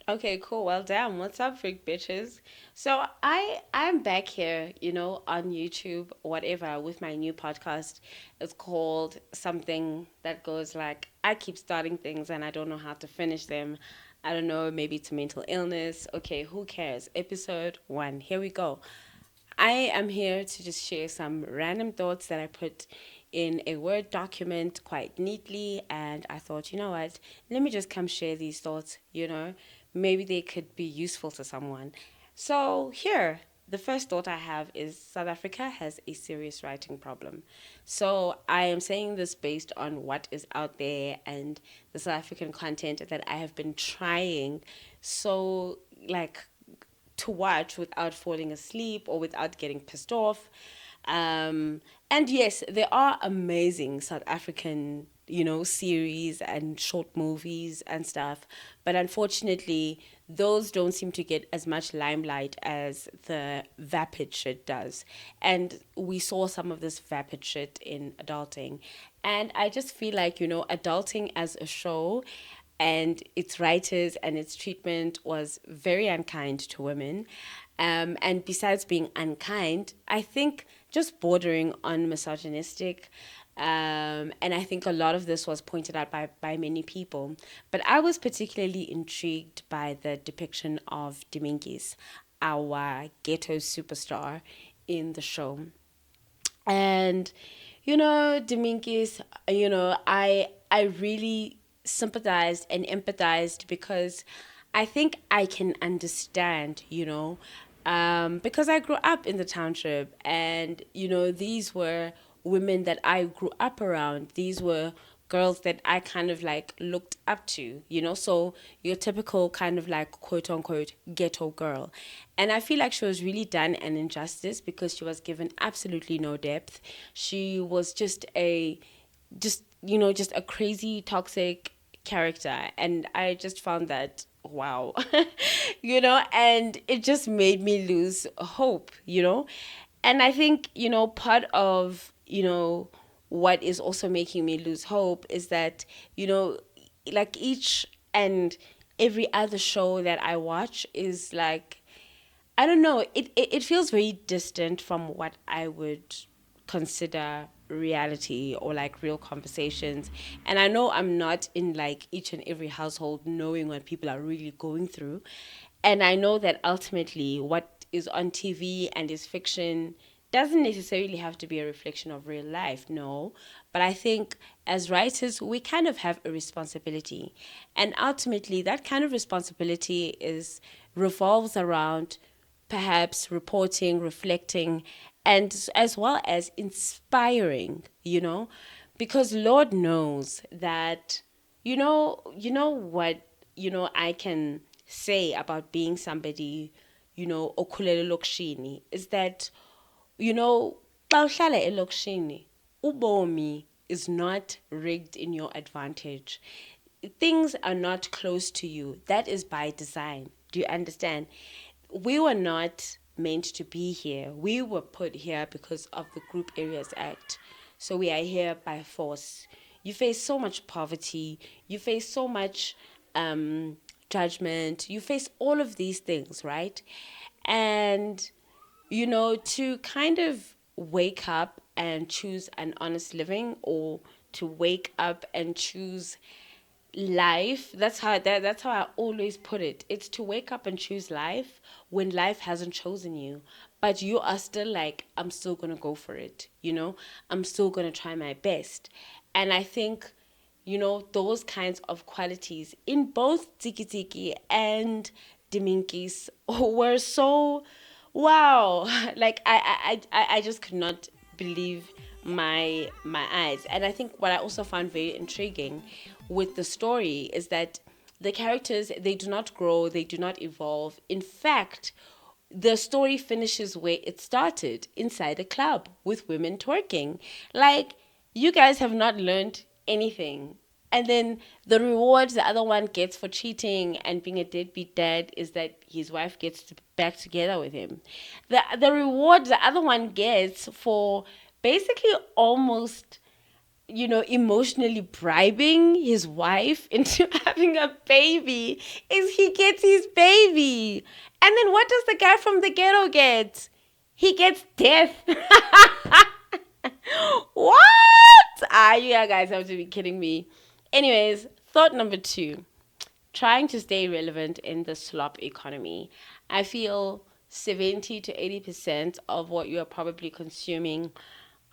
Okay, cool. Well, damn. What's up, freak bitches? So I'm back here, on YouTube, whatever, with my new podcast. It's called something that goes like, I keep starting things and I don't know how to finish them. I don't know, maybe it's a mental illness. Okay, who cares? Episode 1. Here we go. I am here to just share some random thoughts that I put in a Word document quite neatly. And I thought, you know what? Let me just come share these thoughts, Maybe they could be useful to someone. So, here, the first thought I have is South Africa has a serious writing problem. So, I am saying this based on what is out there and the South African content that I have been trying so, like, to watch without falling asleep or without getting pissed off. And yes, there are amazing South African, series and short movies and stuff. But unfortunately, those don't seem to get as much limelight as the vapid shit does. And we saw some of this vapid shit in adulting. And I just feel like, adulting as a show and its writers and its treatment was very unkind to women. And besides being unkind, I think just bordering on misogynistic. And I think a lot of this was pointed out by many people. But I was particularly intrigued by the depiction of Diminkis, our ghetto superstar in the show. And Deminkis, I really sympathized and empathized because I think I can understand, because I grew up in the township, and these were women that I grew up around. These were girls that I kind of like looked up to, so your typical kind of like quote unquote ghetto girl. And I feel like she was really done an injustice because she was given absolutely no depth. She was just a crazy toxic character, and I just found that wow. And it just made me lose hope. And I think, part of, what is also making me lose hope is that, like each and every other show that I watch is like, I don't know, it feels very distant from what I would consider reality or like real conversations. And I know I'm not in like each and every household knowing what people are really going through. And I know that ultimately what is on TV and is fiction doesn't necessarily have to be a reflection of real life, no. But I think as writers, we kind of have a responsibility. And ultimately, that kind of responsibility is revolves around perhaps reporting, reflecting, and as well as inspiring, because Lord knows that, what, I can say about being somebody, okhulele lokishini is that, xa uhlala elokishini, ubomi is not rigged in your advantage. Things are not close to you. That is by design. Do you understand? We were not meant to be here. We were put here because of the Group Areas Act. So we are here by force. You face so much poverty. You face so much judgment. You face all of these things, right? And to kind of wake up and choose an honest living, or to wake up and choose life, that's how I always put it. It's to wake up and choose life when life hasn't chosen you, but you are still like, I'm still gonna go for it, I'm still gonna try my best. And I think, those kinds of qualities in both Tiki Tiki and Diminkis were so wow. Like I just could not believe my eyes. And I think what I also found very intriguing with the story is that the characters, they do not grow, they do not evolve. In fact, the story finishes where it started, inside a club with women twerking. Like, you guys have not learned anything. And then the reward the other one gets for cheating and being a deadbeat dad is that his wife gets back together with him. The reward the other one gets for basically almost emotionally bribing his wife into having a baby is he gets his baby. And then what does the guy from the ghetto get? He gets death. What? You guys have to be kidding me. Anyways, thought number 2, trying to stay relevant in the slop economy. I feel 70 to 80% of what you are probably consuming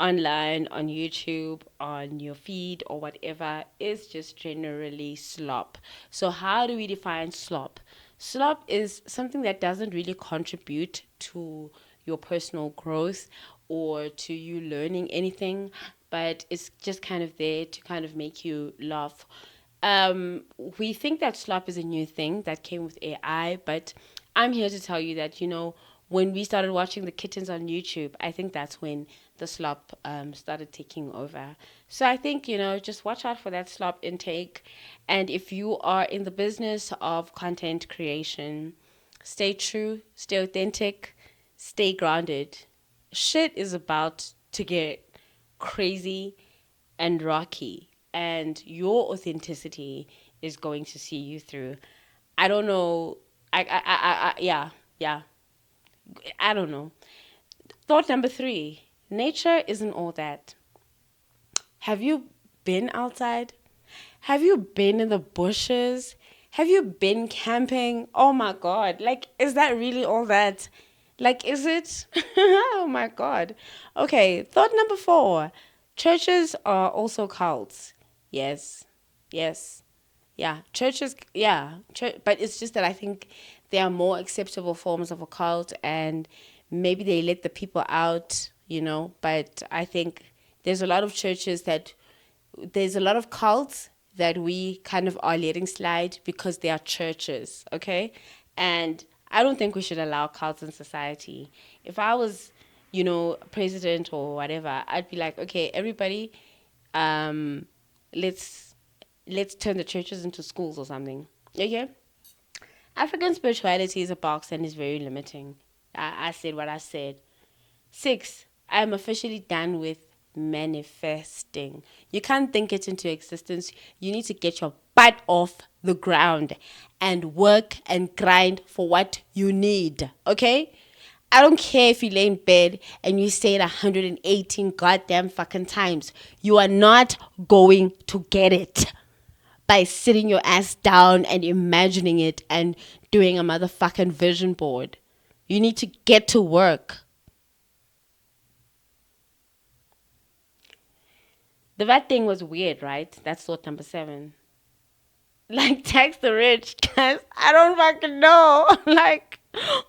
online, on YouTube, on your feed, or whatever is just generally slop. So, how do we define slop? Slop is something that doesn't really contribute to your personal growth or to you learning anything, but it's just kind of there to kind of make you laugh. We think that slop is a new thing that came with AI, but I'm here to tell you that, when we started watching the kittens on YouTube, I think that's when the slop started taking over. So I think, just watch out for that slop intake. And if you are in the business of content creation, stay true, stay authentic, stay grounded. Shit is about to get crazy and rocky, and your authenticity is going to see you through. I don't know. Yeah, yeah. I don't know. Thought number 3, nature isn't all that. Have you been outside? Have you been in the bushes? Have you been camping? Oh my God. Like, is that really all that? Like, is it? Oh my God. Okay, thought number 4. Churches are also cults. Yes. Yes. Yeah. Churches, yeah. But it's just that I think there are more acceptable forms of a cult, and maybe they let the people out, But I think there's a lot of churches there's a lot of cults that we kind of are letting slide because they are churches, okay? And I don't think we should allow cults in society. If I was, president or whatever, I'd be like, okay, everybody, um, let's turn the churches into schools or something. Okay? African spirituality is a box and is very limiting. I said what I said. 6, I'm officially done with manifesting. You can't think it into existence. You need to get your butt off the ground and work and grind for what you need. Okay? I don't care if you lay in bed and you say it 118 goddamn fucking times. You are not going to get it by sitting your ass down and imagining it and doing a motherfucking vision board. You need to get to work. The VAT thing was weird, right? That's thought number 7. Like, tax the rich, guys. I don't fucking know. Like,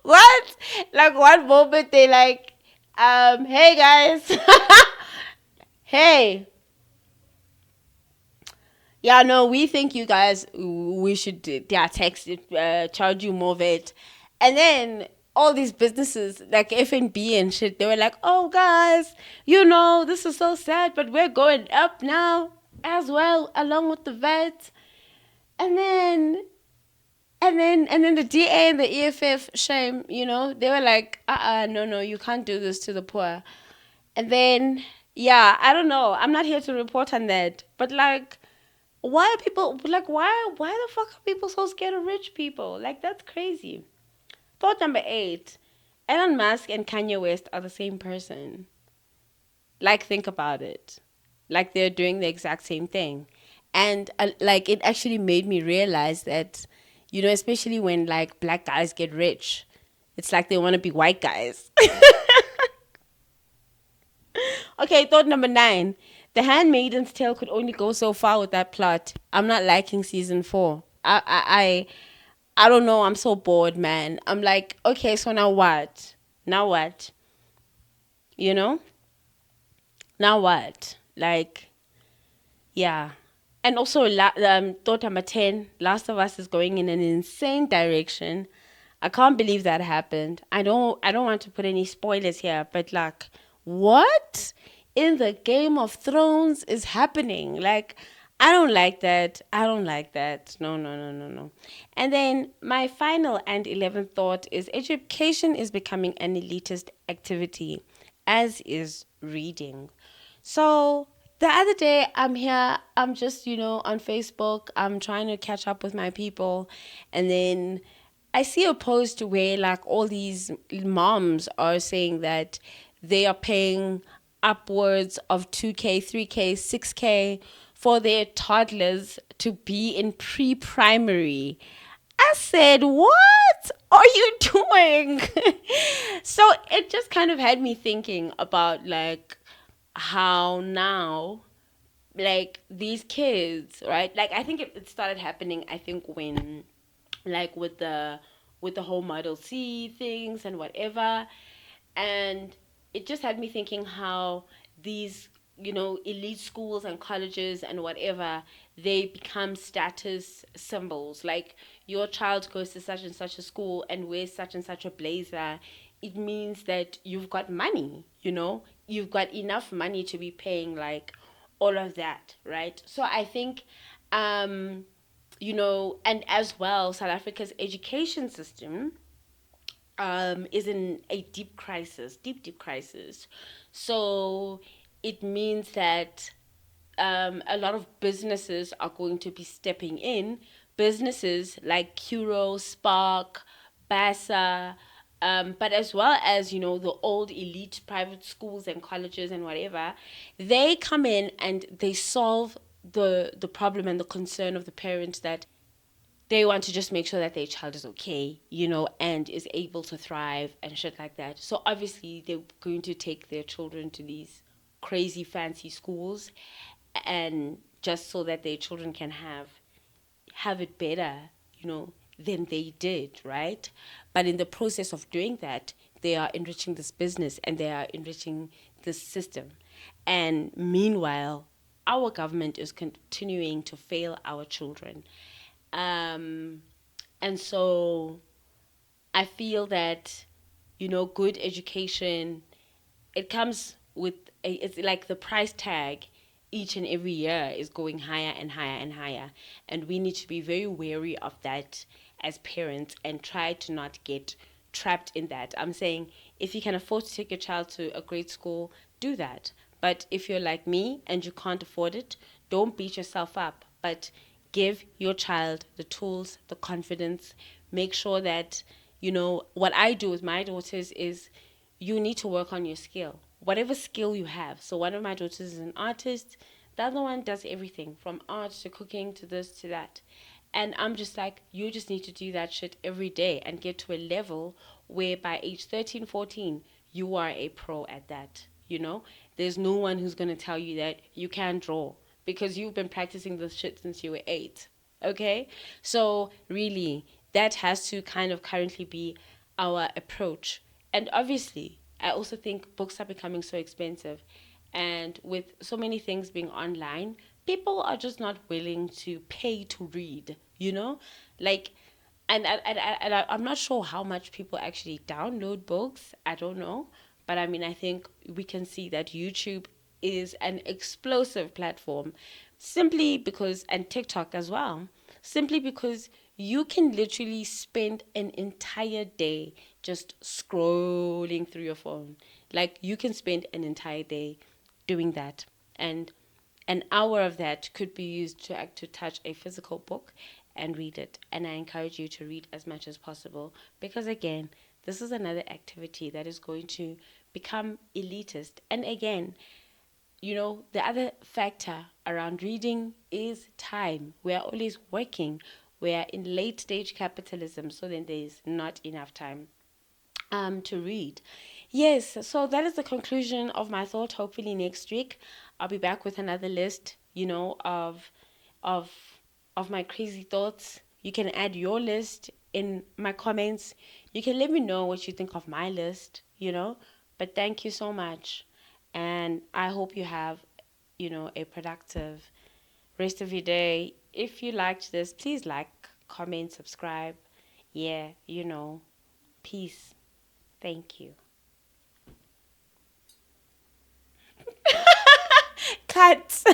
what? Like, one moment they like, hey guys, hey, yeah, no, we think you guys, we should, tax it, charge you more VAT. And then all these businesses like F&B and shit, they were like, oh guys, this is so sad, but we're going up now as well, along with the VAT. And then the DA and the EFF, shame, they were like, no, you can't do this to the poor. And then, yeah, I don't know. I'm not here to report on that. But like, why are people like why the fuck are people so scared of rich people? Like, that's crazy. Thought number 8. Elon Musk and Kanye West are the same person. Like, think about it. Like, they're doing the exact same thing. And like, it actually made me realize that, especially when like black guys get rich, it's like they want to be white guys. Okay, thought number 9. The Handmaiden's Tale could only go so far with that plot. I'm not liking season 4. I don't know. I'm so bored, man. I'm like, okay, so now what? Now what? You know? Now what? Like, yeah. And also, thought number 10, Last of Us is going in an insane direction. I can't believe that happened. I don't want to put any spoilers here, but like, what in the Game of Thrones is happening? Like, I don't like that. I don't like that. No, no, no, no, no. And then my final and 11th thought is education is becoming an elitist activity, as is reading. So the other day I'm here, I'm just, on Facebook, I'm trying to catch up with my people, and then I see a post where like all these moms are saying that they are paying upwards of 2K, 3K, 6K for their toddlers to be in pre-primary. I said, "What are you doing?" So it just kind of had me thinking about like how now, like these kids, right? Like I think it started happening, I think when, like with the whole Model C things and whatever. And it just had me thinking how these, elite schools and colleges and whatever, they become status symbols. Like your child goes to such and such a school and wears such and such a blazer, it means that you've got money, you've got enough money to be paying like all of that, right? So I think, and as well, South Africa's education system is in a deep crisis, deep crisis. So it means that a lot of businesses are going to be stepping in. Businesses like Curo, Spark, Basa, but as well as, the old elite private schools and colleges and whatever, they come in and they solve the problem and the concern of the parents, that they want to just make sure that their child is okay, and is able to thrive and shit like that. So obviously they're going to take their children to these crazy fancy schools, and just so that their children can have it better, than they did, right? But in the process of doing that, they are enriching this business and they are enriching this system. And meanwhile, our government is continuing to fail our children. Um, and so I feel that, good education, it comes with it's like the price tag each and every year is going higher and higher and higher. And we need to be very wary of that as parents and try to not get trapped in that. I'm saying if you can afford to take your child to a great school, do that. But if you're like me and you can't afford it, don't beat yourself up. But give your child the tools, the confidence. Make sure that, what I do with my daughters is you need to work on your skill, whatever skill you have. So one of my daughters is an artist. The other one does everything from art to cooking to this to that. And I'm just like, you just need to do that shit every day and get to a level where by age 13, 14, you are a pro at that. There's no one who's going to tell you that you can't draw because you've been practicing this shit since you were 8. Okay? So, really, that has to kind of currently be our approach. And obviously, I also think books are becoming so expensive. And with so many things being online, people are just not willing to pay to read, Like, I'm not sure how much people actually download books. I don't know. But I mean, I think we can see that YouTube is an explosive platform simply because, and TikTok as well, simply because you can literally spend an entire day just scrolling through your phone. Like, you can spend an entire day doing that. And an hour of that could be used to touch a physical book and read it. And I encourage you to read as much as possible because, again, this is another activity that is going to become elitist. And again, the other factor around reading is time. We are always working. We are in late stage capitalism, so then there's not enough time to read. Yes, so that is the conclusion of my thought. Hopefully next week I'll be back with another list, of of my crazy thoughts. You can add your list in my comments. You can let me know what you think of my list. But thank you so much. And I hope you have, a productive rest of your day. If you liked this, please like, comment, subscribe. Yeah, peace. Thank you. Cut.